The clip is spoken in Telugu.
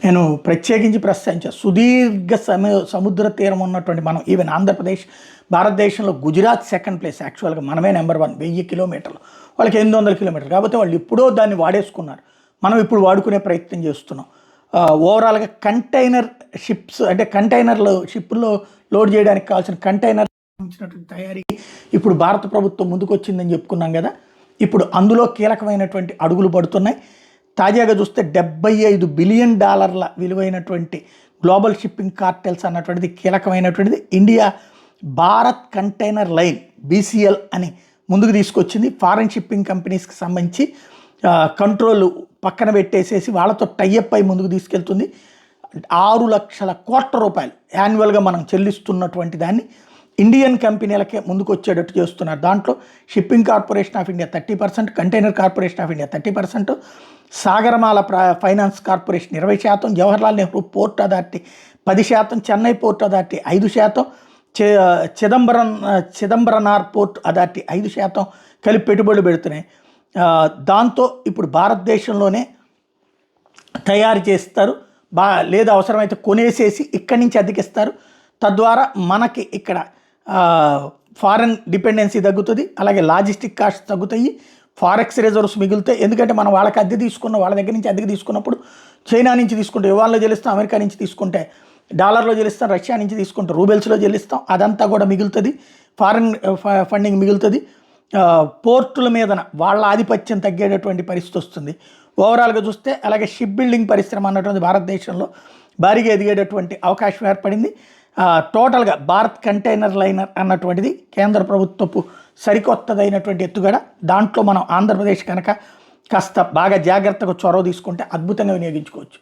నేను ప్రత్యేకించి ప్రస్తావించాను. సుదీర్ఘ సముద్ర తీరం ఉన్నటువంటి మనం ఈవెన్ ఆంధ్రప్రదేశ్ భారతదేశంలో గుజరాత్ సెకండ్ ప్లేస్, యాక్చువల్గా మనమే నెంబర్ 1, 1000 కిలోమీటర్లు, వాళ్ళకి 800 కిలోమీటర్లు. కాకపోతే వాళ్ళు ఎప్పుడో దాన్ని వాడేసుకున్నారు, మనం ఇప్పుడు వాడుకునే ప్రయత్నం చేస్తున్నాం. ఓవరాల్గా కంటైనర్ షిప్స్ అంటే కంటైనర్లు షిప్లో లోడ్ చేయడానికి కావాల్సిన కంటైనర్ తయారీ ఇప్పుడు భారత ప్రభుత్వం ముందుకు వచ్చిందని చెప్పుకున్నాం కదా. ఇప్పుడు అందులో కీలకమైనటువంటి అడుగులు పడుతున్నాయి. తాజాగా చూస్తే $75 బిలియన్ విలువైనటువంటి గ్లోబల్ షిప్పింగ్ కార్టెల్స్ అన్నటువంటిది కీలకమైనటువంటిది India Bharat container line BCL అని ముందుకు తీసుకొచ్చింది. ఫారెన్ షిప్పింగ్ కంపెనీస్కి సంబంధించి కంట్రోల్ పక్కన పెట్టేసేసి వాళ్ళతో టైఅప్ అయి ముందుకు తీసుకెళ్తుంది. 6 లక్షల కోట్ల రూపాయలు యాన్యువల్గా మనం చెల్లిస్తున్నటువంటి దాన్ని ఇండియన్ కంపెనీలకే ముందుకు వచ్చేటట్టు చేస్తున్నారు. దాంట్లో shipping corporation of India 30%, container corporation of India 30%, Sagarmala finance corporation 20%, Jawaharlal Nehru port authority 10%, Chennai port authority 5%, Chidambaranar port authority 5% కలిపి పెట్టుబడులు పెడుతున్నాయి. దాంతో ఇప్పుడు భారతదేశంలోనే తయారు చేస్తారు, లేదా అవసరమైతే కొనేసేసి ఇక్కడి నుంచి అద్దెకిస్తారు. తద్వారా మనకి ఇక్కడ ఫారెన్ డిపెండెన్సీ తగ్గుతుంది, అలాగే లాజిస్టిక్ కాస్ట్ తగ్గుతాయి, ఫారెక్స్ రిజర్వ్స్ మిగులుతాయి. ఎందుకంటే మనం వాళ్ళకి అద్దె తీసుకున్న వాళ్ళ దగ్గర నుంచి అద్దెకి తీసుకున్నప్పుడు చైనా నుంచి తీసుకుంటే యువాన్లో చెల్లిస్తాం, అమెరికా నుంచి తీసుకుంటే డాలర్లో చెల్లిస్తాం, రష్యా నుంచి తీసుకుంటే రూబెల్స్లో చెల్లిస్తాం. అదంతా కూడా మిగులుతుంది, ఫారెన్ ఫండింగ్ మిగులుతుంది. పోర్టుల మీద వాళ్ళ ఆధిపత్యం తగ్గేటటువంటి పరిస్థితి వస్తుంది ఓవరాల్గా చూస్తే. అలాగే షిప్ బిల్డింగ్ పరిశ్రమ అన్నటువంటి భారతదేశంలో భారీగా ఎదిగేటటువంటి అవకాశం ఏర్పడింది. టోటల్గా భారత్ కంటైనర్ లైనర్ అన్నటువంటిది కేంద్ర ప్రభుత్వపు సరికొత్తదైనటువంటి ఎత్తుగడ. దాంట్లో మనం ఆంధ్రప్రదేశ్ కనుక కాస్త బాగా జాగ్రత్తగా చొరవ తీసుకుంటే అద్భుతంగా వినియోగించుకోవచ్చు.